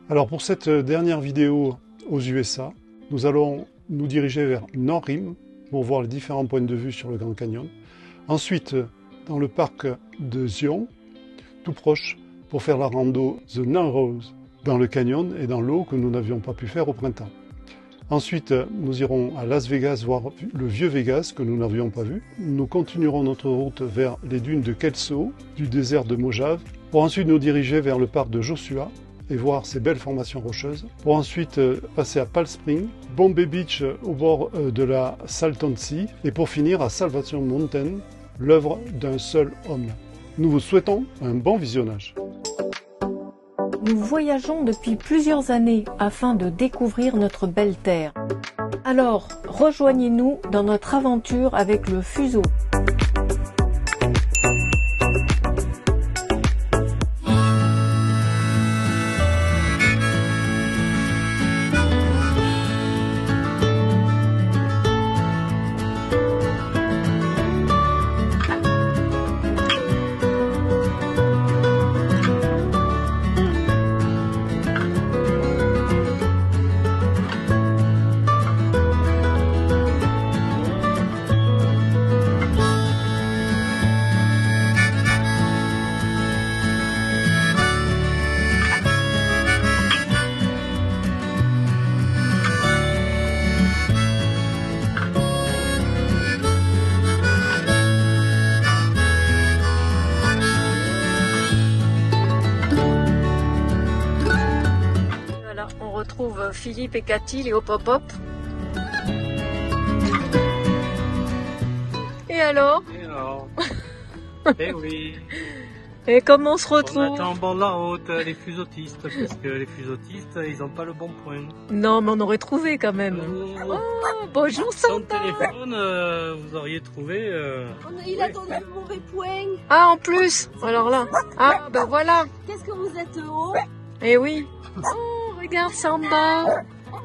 Alors pour cette dernière vidéo aux USA, nous allons nous diriger vers Nord-Rim pour voir les différents points de vue sur le Grand Canyon. Ensuite, dans le parc de Zion, tout proche, pour faire la rando The Narrows dans le canyon et dans l'eau que nous n'avions pas pu faire au printemps. Ensuite, nous irons à Las Vegas voir le vieux Vegas que nous n'avions pas vu. Nous continuerons notre route vers les dunes de Kelso, du désert de Mojave, pour ensuite nous diriger vers le parc de Joshua et voir ces belles formations rocheuses, pour ensuite passer à Palm Springs, Bombay Beach au bord de la Salton Sea, et pour finir à Salvation Mountain, l'œuvre d'un seul homme. Nous vous souhaitons un bon visionnage. Nous voyageons depuis plusieurs années afin de découvrir notre belle terre. Alors, rejoignez-nous dans notre aventure avec le Fuso. On retrouve Philippe et Cathy, les hop-hop-hop. Et alors? Eh oui. Et comment on se retrouve? On attend en bord de la route les fusotistes, parce que les fusotistes, ils n'ont pas le bon point. Non, mais on aurait trouvé quand même. Oh, bonjour Sans Santa. téléphone, vous auriez trouvé... Il attendait le mauvais point. Ah, en plus. Alors là. Ah, ben voilà. Qu'est-ce que vous êtes haut? Eh oui. Oh, regarde Samba. Oh.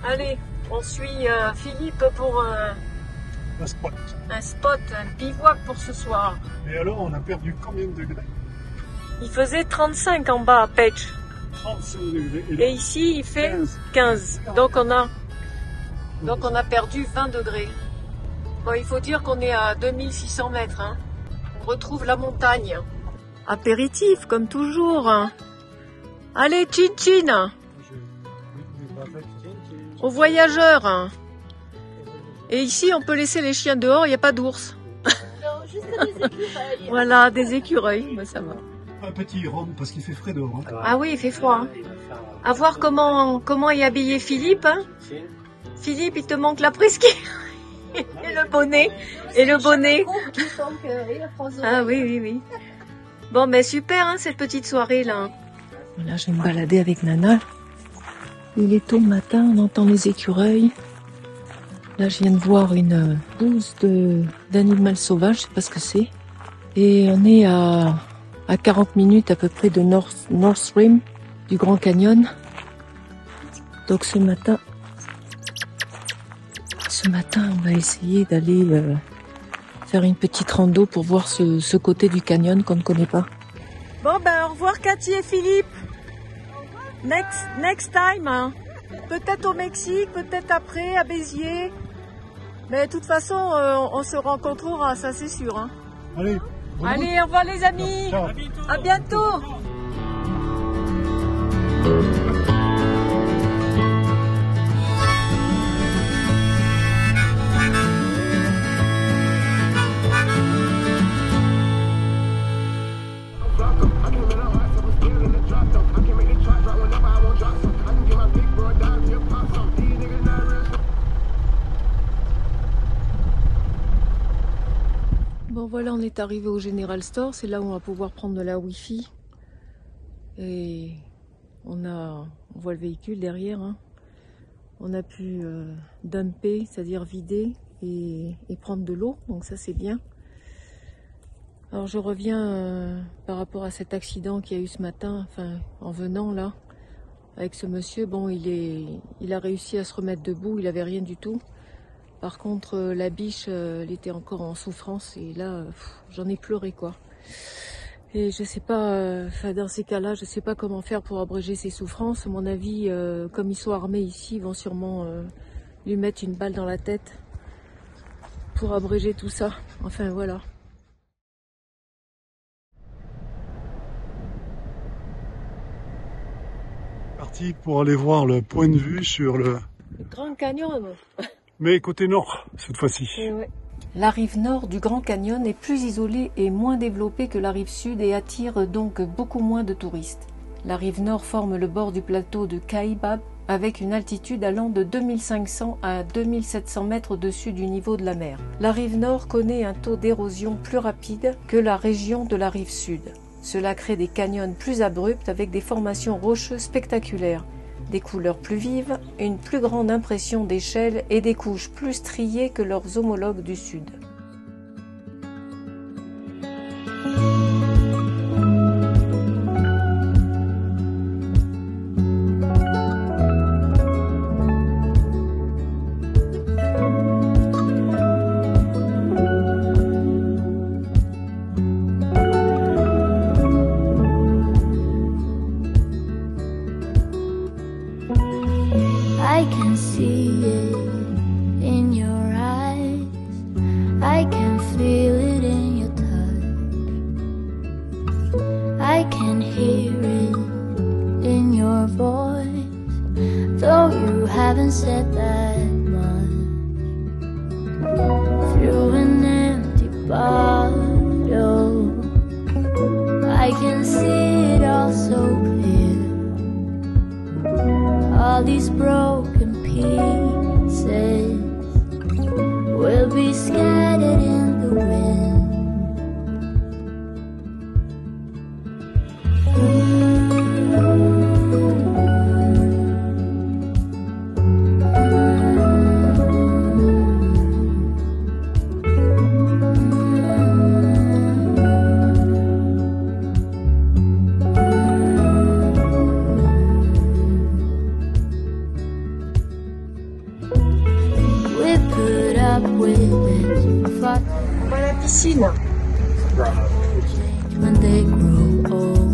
Allez, on suit Philippe pour Un spot. un bivouac pour ce soir. Et alors, on a perdu combien de degrés? Il faisait 35 en bas à Page. 35 degrés. Et ici, il fait 15. Donc on a perdu 20 degrés. Bon, il faut dire qu'on est à 2600 mètres. Hein. On retrouve la montagne. Apéritif, comme toujours. Hein. Allez, chin-chin aux voyageurs. Hein. Et ici, on peut laisser les chiens dehors, il n'y a pas d'ours. Non, juste des écureuils. Voilà, des écureuils, ben, ça va. Un petit rhum, parce qu'il fait frais dehors. Hein. Ah oui, il fait froid. Hein. À voir comment est habillé Philippe. Hein. Philippe, il te manque la presqu'île. Et le bonnet. Et le bonnet. Ah oui, oui, oui. Bon, mais super, hein, cette petite soirée là. Là, je vais me balader avec Nana. Il est tôt le matin, on entend les écureuils. Là, je viens de voir une bouse d'animal sauvage, je sais pas ce que c'est. Et on est à 40 minutes à peu près de North Rim, du Grand Canyon. Donc ce matin, on va essayer d'aller faire une petite rando pour voir ce côté du canyon qu'on ne connaît pas. Bon ben au revoir Cathy et Philippe. Next time. Hein. Peut-être au Mexique, peut-être après à Béziers. Mais de toute façon, on se rencontrera, ça c'est sûr. Hein. Allez, allez, au revoir les amis. Ciao. À bientôt. Bon voilà, on est arrivé au General Store, c'est là où on va pouvoir prendre de la Wi-Fi. Et on voit le véhicule derrière. Hein. On a pu dumper, c'est-à-dire vider et prendre de l'eau, donc ça c'est bien. Alors je reviens par rapport à cet accident qu'il y a eu ce matin, enfin en venant là, avec ce monsieur. Bon, il a réussi à se remettre debout, il avait rien du tout. Par contre, la biche, elle était encore en souffrance et là, j'en ai pleuré quoi. Et je sais pas, dans ces cas-là, je sais pas comment faire pour abréger ses souffrances. À mon avis, comme ils sont armés ici, ils vont sûrement lui mettre une balle dans la tête pour abréger tout ça. Enfin voilà. Parti pour aller voir le point de vue sur le Grand Canyon. Mais côté nord, cette fois-ci. Ouais. La rive nord du Grand Canyon est plus isolée et moins développée que la rive sud et attire donc beaucoup moins de touristes. La rive nord forme le bord du plateau de Kaibab avec une altitude allant de 2500 à 2700 mètres au-dessus du niveau de la mer. La rive nord connaît un taux d'érosion plus rapide que la région de la rive sud. Cela crée des canyons plus abrupts avec des formations rocheuses spectaculaires, des couleurs plus vives, une plus grande impression d'échelle et des couches plus striées que leurs homologues du sud. I can see it in your eyes. I can feel it in your touch. I can hear it in your voice, though you haven't said that much. Through an empty bottle, I can see it all so clear. All these broken pieces will be scattered in the wind. On va à la piscine. When they grow old,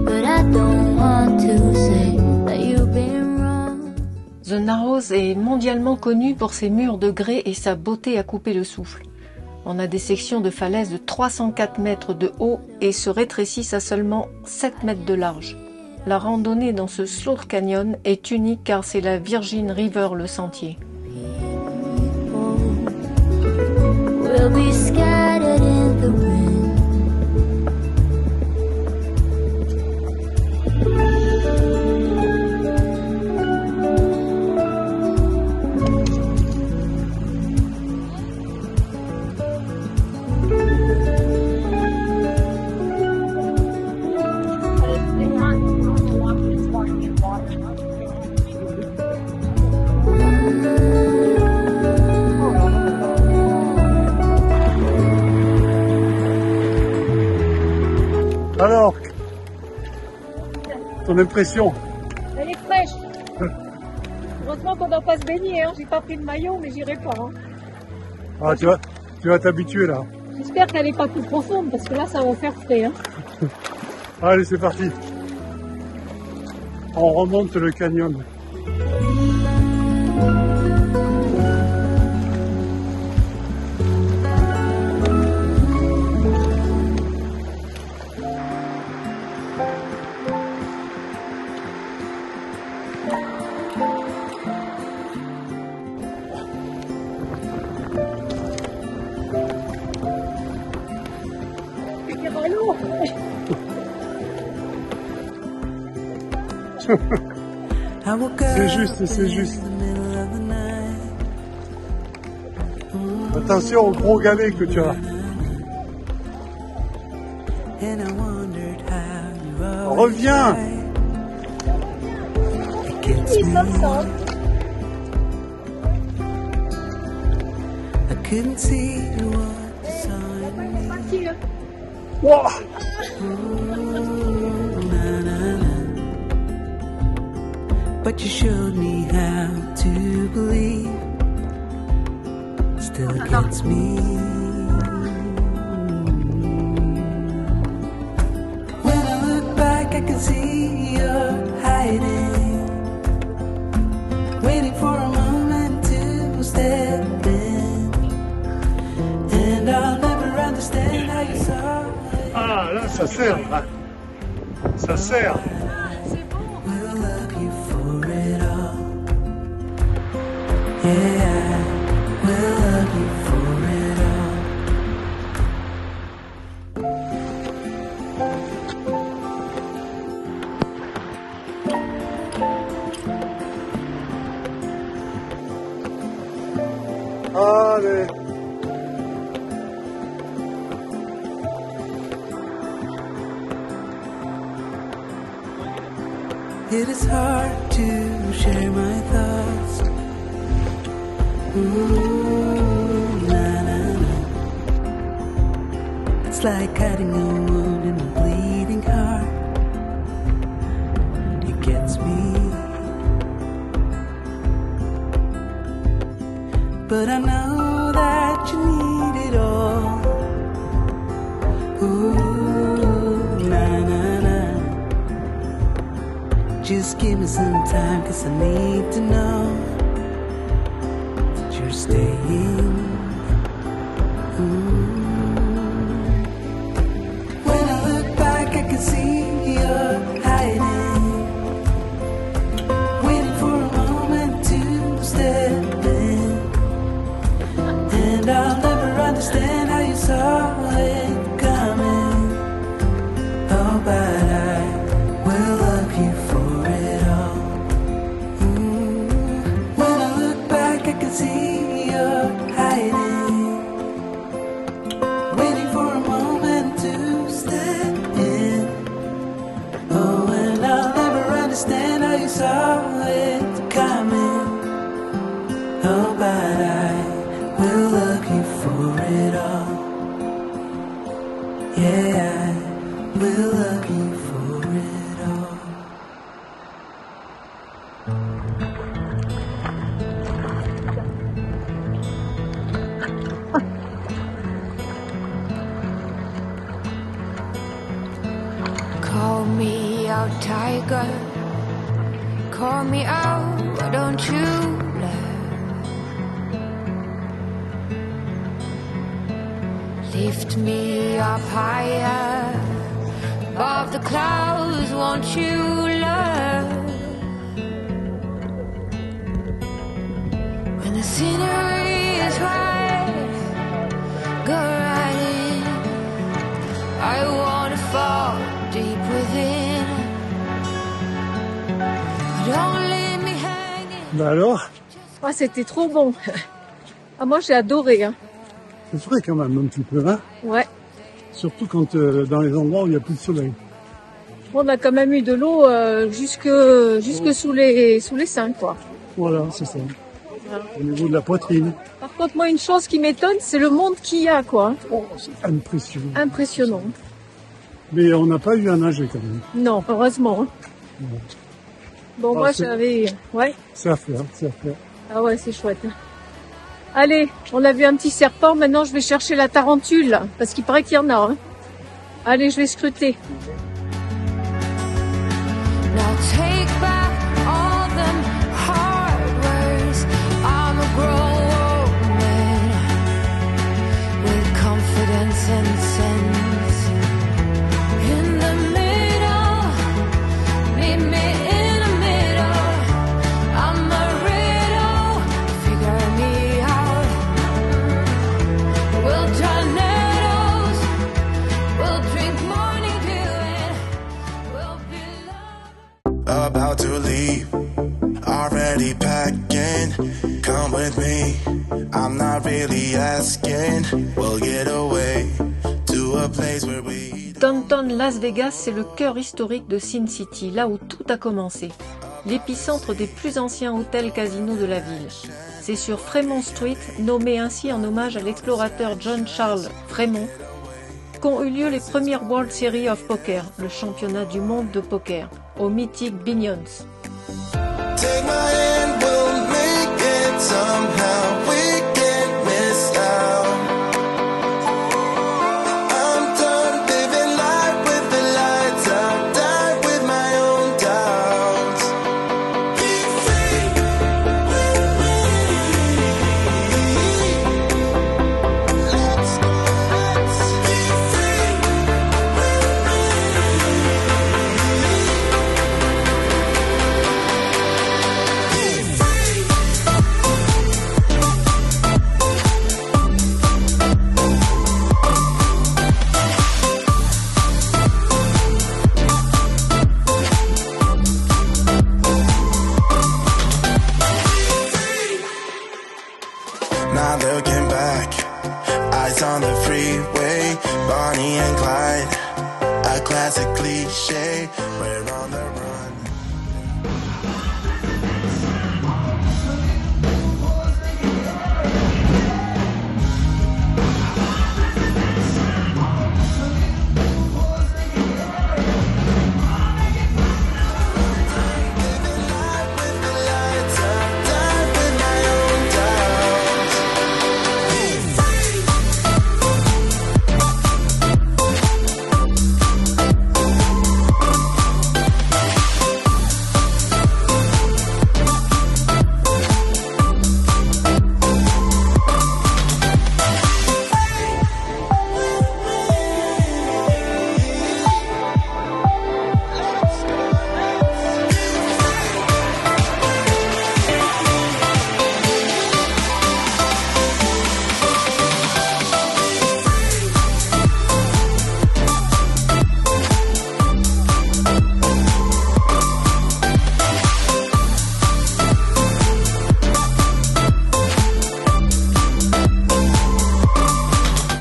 but I don't want to say that you've been wrong. The Narrows est mondialement connu pour ses murs de grès et sa beauté à couper le souffle. On a des sections de falaises de 304 mètres de haut et se rétrécissent à seulement 7 mètres de large. La randonnée dans ce Slough Canyon est unique car c'est la Virgin River le sentier. Will be scattered in the wind. Alors, ton impression? Elle est fraîche. Heureusement qu'on ne doit pas se baigner, hein. J'ai pas pris de maillot, mais j'irai pas. Hein. Ah, tu vas t'habituer là. J'espère qu'elle n'est pas plus profonde, parce que là, ça va faire frais. Hein. Allez, c'est parti. On remonte le canyon. C'est juste, c'est juste. Attention au gros galet que tu as. Reviens. Wow. But you showed me how to believe. Still against me. see you're hiding, waiting for a moment to step in, and I'll never understand how you saw it. Ah, là, ça sert, là. Ça sert. We'll love you for it all. Yeah, we'll love you for it all. Allez. It is hard to share my thoughts. Ooh, na, na, na. It's like cutting a wound in a bleeding heart. It gets me. But I know that you need it all. Ooh, na, na, na. Just give me some time, 'cause I need to know that you're staying. When I look back, I can see you're hiding, waiting for a moment to step in, and I'll never understand how you saw it coming. Oh, but I will love you for it all. When I look back, I can see you're hiding, waiting for a moment to step in. Oh, and I'll never understand how you saw it coming. Oh, but I will love you for it all. Yeah, I will love you for it all. Call me out, tiger. Call me out, why don't you laugh? Lift me up higher above the clouds, won't you love? When the scenery is right, go right in. I wanna fall deep within. Don't leave me hanging. Bah alors, Ah, c'était trop bon. Ah, moi, j'ai adoré. Hein. c'est frais quand même un petit peu, hein. Ouais. Surtout quand dans les endroits où il n'y a plus de soleil. On a quand même eu de l'eau jusque sous les seins, quoi. Voilà, c'est ça. Au niveau de la poitrine. Par contre, moi, une chose qui m'étonne, c'est le monde qu'il y a, quoi. Oh, c'est impressionnant. Impressionnant. Mais on n'a pas eu à nager quand même. Non, heureusement. Hein. Ouais. Bon, Ah, moi, c'est- j'avais... Ouais. C'est à faire, c'est à faire. Ah ouais, c'est chouette. Hein. Allez, on a vu un petit serpent. Maintenant, je vais chercher la tarentule. Parce qu'il paraît qu'il y en a. Hein. Allez, je vais scruter. Now take back all them hard words. I'm a grown man with confidence and sense. In the middle, meet me in the middle. I'm a riddle, figure me out. We'll tornadoes, we'll drink morning dew and we'll be loved. About to leave, already packing. Come with me, I'm not really asking. We'll get away to a place where we. Downtown Las Vegas, c'est le cœur historique de Sin City, là où tout a commencé. L'épicentre des plus anciens hôtels casinos de la ville. C'est sur Fremont Street, nommé ainsi en hommage à l'explorateur John Charles Fremont, qu'ont eu lieu les premières World Series of Poker, le championnat du monde de poker, au mythique Binions. Take my hand, we'll make it somehow. We can't miss out. I'm done living life with the lights out. Die with my cliche. We're on the run.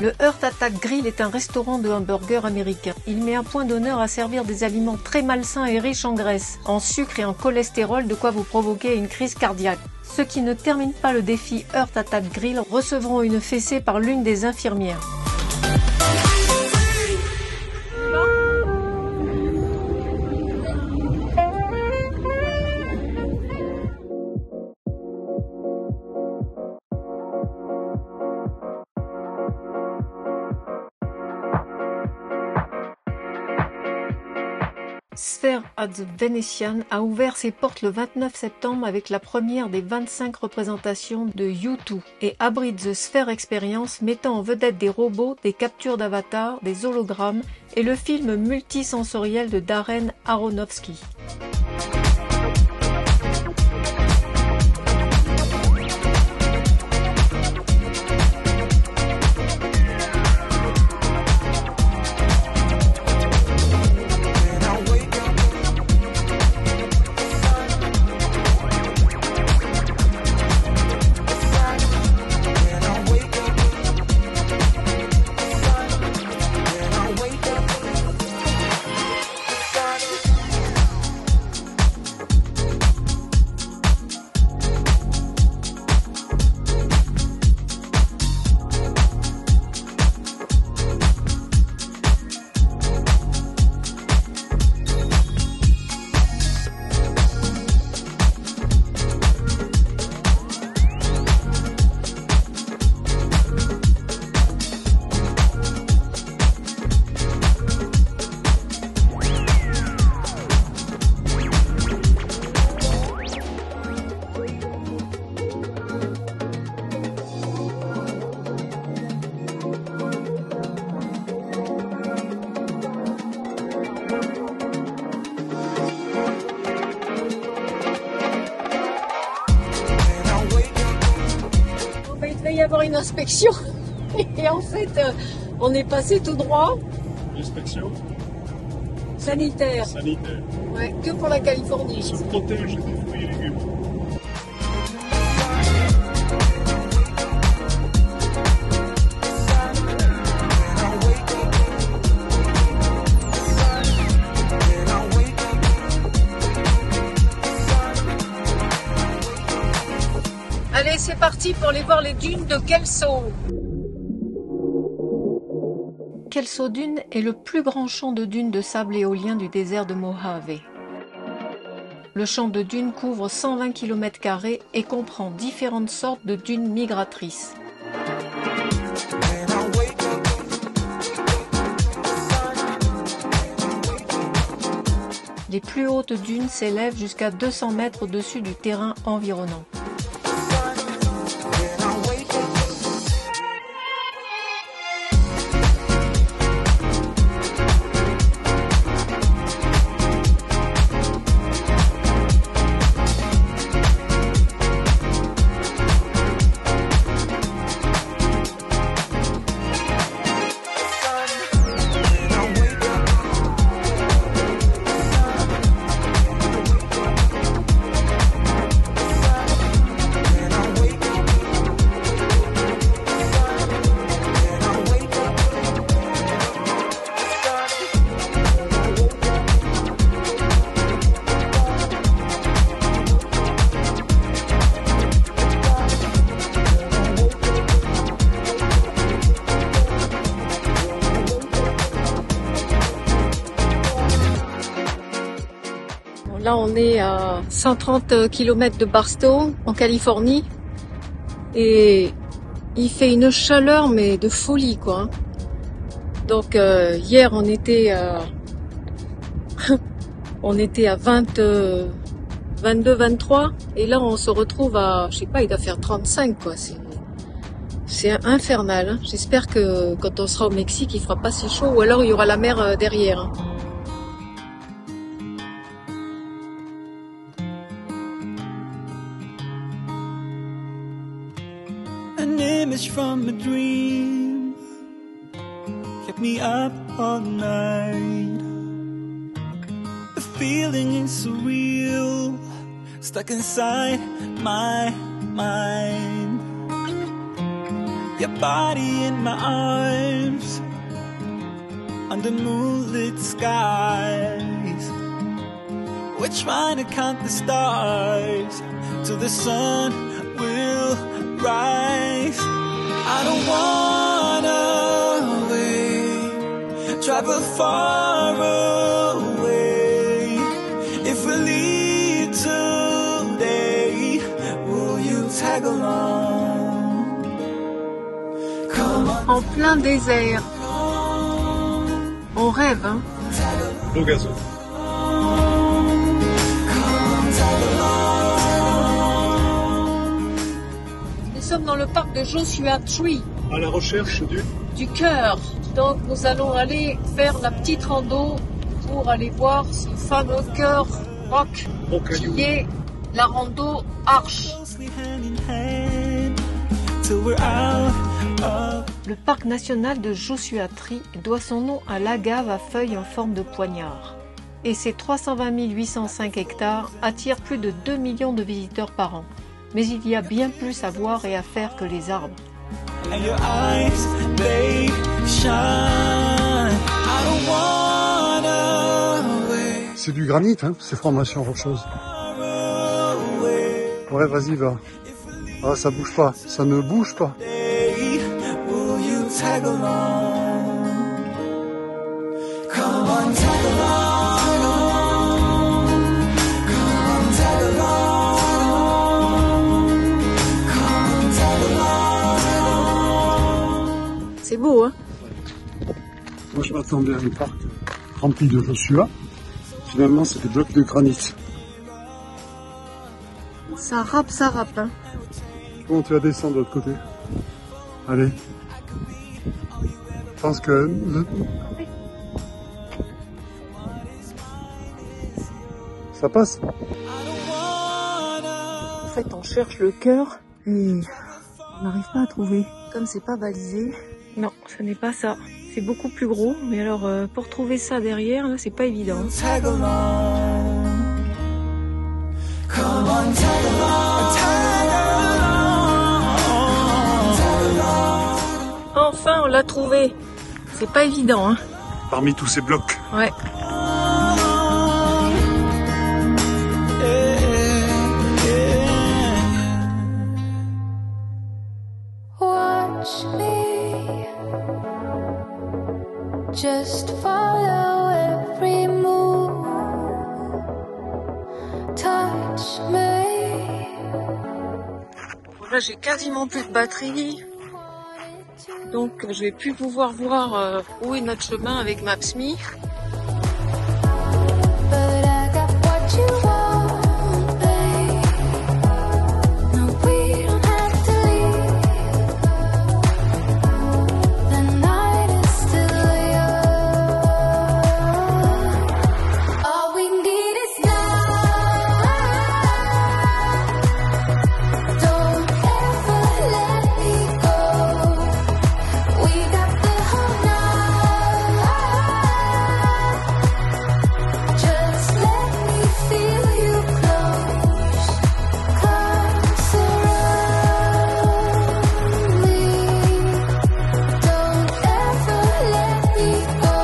Le Heart Attack Grill est un restaurant de hamburgers américain. Il met un point d'honneur à servir des aliments très malsains et riches en graisse, en sucre et en cholestérol, de quoi vous provoquer une crise cardiaque. Ceux qui ne terminent pas le défi Heart Attack Grill recevront une fessée par l'une des infirmières. Sphere at the Venetian a ouvert ses portes le 29 septembre avec la première des 25 représentations de U2 et abrite The Sphere Experience mettant en vedette des robots, des captures d'avatars, des hologrammes et le film multisensoriel de Darren Aronofsky. Il devait y avoir une inspection et en fait on est passé tout droit. Inspection Sanitaire. sanitaire. Ouais, que pour la Californie. Se protège des fruits et légumes. Allez, c'est parti pour aller voir les dunes de Kelso. Kelso Dunes est le plus grand champ de dunes de sable éolien du désert de Mojave. Le champ de dunes couvre 120 km² et comprend différentes sortes de dunes migratrices. Les plus hautes dunes s'élèvent jusqu'à 200 mètres au-dessus du terrain environnant. Là, on est à 130 km de Barstow, en Californie. Et il fait une chaleur, mais de folie, quoi. Donc, hier, on était à 22, 23. Et là, on se retrouve à, je sais pas, il doit faire 35, quoi. C'est infernal. Hein. J'espère que quand on sera au Mexique, il fera pas si chaud. Ou alors, il y aura la mer derrière. Hein. An image from a dream kept me up all night. The feeling is surreal, stuck inside my mind. Your body in my arms, under moonlit skies. We're trying to count the stars till the sun will rise. I don't wanna wait, travel far away. If we leave today, will you tag along? Come on. En plein désert. On rêve, hein. L'eau gazeuse. Nous sommes dans le parc de Joshua Tree. À la recherche Du cœur. Donc nous allons aller faire la petite rando pour aller voir ce fameux cœur rock qui est la rando Arche. Le parc national de Joshua Tree doit son nom à l'agave à feuilles en forme de poignard. Et ses 320 805 hectares attirent plus de 2 millions de visiteurs par an. Mais il y a bien plus à voir et à faire que les arbres. C'est du granit, hein, ces formations rocheuses. Ouais, vas-y, va. Ah, ça bouge pas, ça ne bouge pas. C'est beau, hein? Moi, je m'attendais à un parc rempli de Joshua. Finalement, c'est des blocs de granit. Ça rappe, hein? Comment tu vas descendre de l'autre côté? Allez. Je pense que... Ça passe? En fait, on cherche le cœur et on n'arrive pas à trouver. Comme c'est pas balisé. Non, ce n'est pas ça. C'est beaucoup plus gros. Mais alors, pour trouver ça derrière, là, c'est pas évident. Enfin, on l'a trouvé. C'est pas évident, hein. Parmi tous ces blocs. Ouais. Watch me, just follow every move. Touch me. Là, j'ai quasiment plus de batterie. Donc, je vais plus pouvoir voir où est notre chemin avec Maps.me. But I got what you want, babe. No, we don't have to leave. The night is still young. All we need is love. Don't ever let me go. We got the whole night. Just let me feel you close. Come surround me. Don't ever let me go.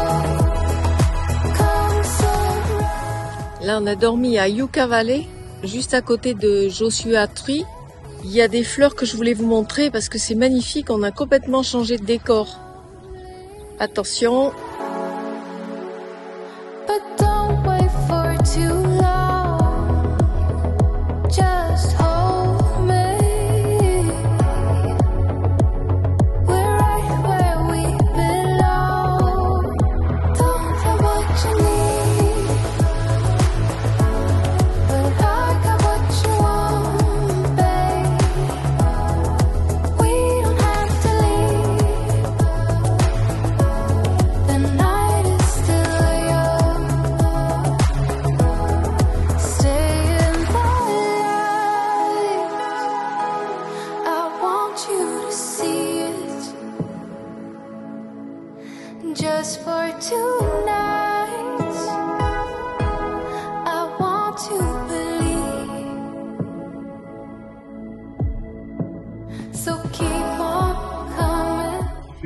Come surround. Là, on a dormi à Yucca Valley, juste à côté de Joshua Tree. Il y a des fleurs que je voulais vous montrer parce que c'est magnifique. On a complètement changé de décor. Attention. But don't wait for too long.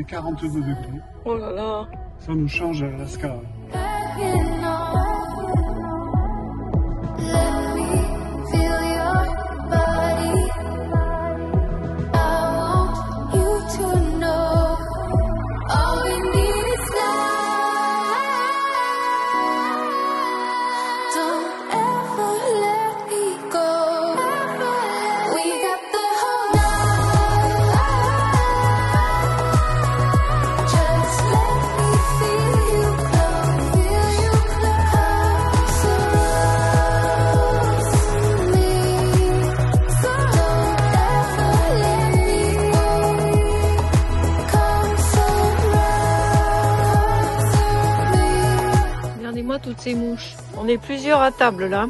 fait 42 degrés. Oh là là. Ça nous change Alaska. Regardez-moi toutes ces mouches. On est plusieurs à table là.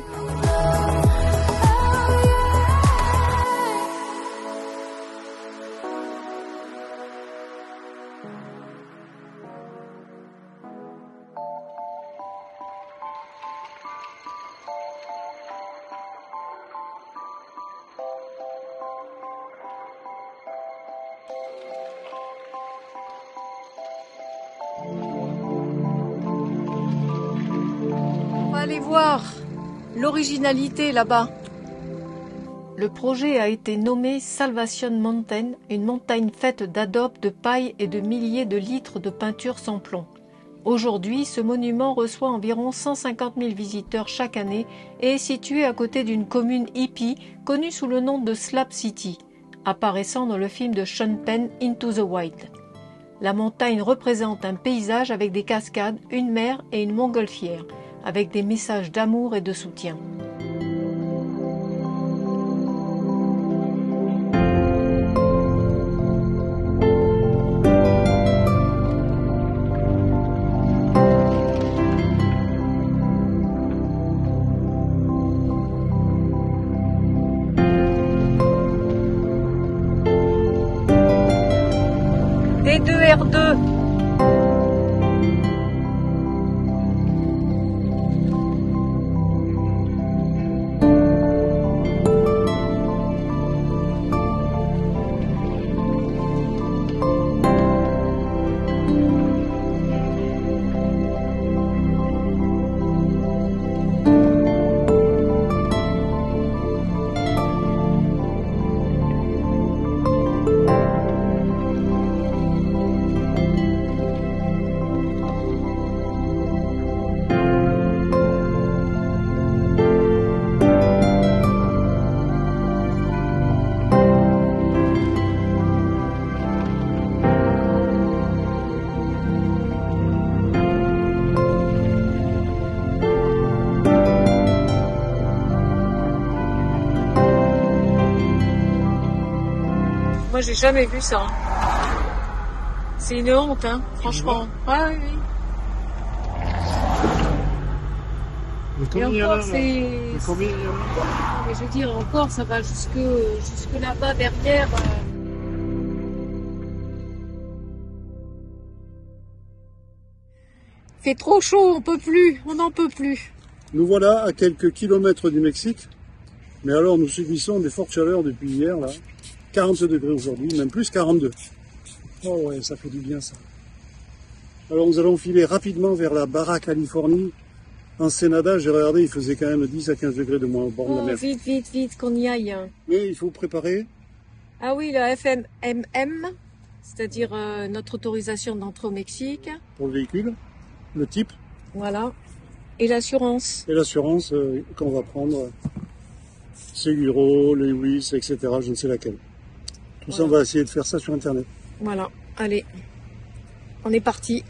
On va aller voir l'originalité là-bas. Le projet a été nommé Salvation Mountain, une montagne faite d'adobes, de paille et de milliers de litres de peinture sans plomb. Aujourd'hui, ce monument reçoit environ 150 000 visiteurs chaque année et est situé à côté d'une commune hippie connue sous le nom de Slab City, apparaissant dans le film de Sean Penn Into the Wild. La montagne représente un paysage avec des cascades, une mer et une montgolfière, avec des messages d'amour et de soutien. D2R2. Moi, j'ai jamais vu ça. C'est une honte, hein, franchement. Ah oui, oui. Et encore, c'est... Non, mais je veux dire, encore, ça va jusque là-bas, derrière. Fait trop chaud, on peut plus, on n'en peut plus. Nous voilà à quelques kilomètres du Mexique. Mais alors, nous subissons des fortes chaleurs depuis hier, là. 40 degrés aujourd'hui, même plus 42. Oh ouais, ça fait du bien ça. Alors nous allons filer rapidement vers la Baja Californie. Ensenada, j'ai regardé, il faisait quand même 10 à 15 degrés de moins au bord de la mer. Vite, vite, vite, qu'on y aille. Mais il faut préparer. Ah oui, la FMM, c'est-à-dire notre autorisation d'entrée au Mexique. Pour le véhicule, le type. Voilà. Et l'assurance. Et l'assurance qu'on va prendre. Seguro, Lewis, etc. Je ne sais laquelle. Tout ça, on va essayer de faire ça sur Internet. Voilà, allez, on est parti.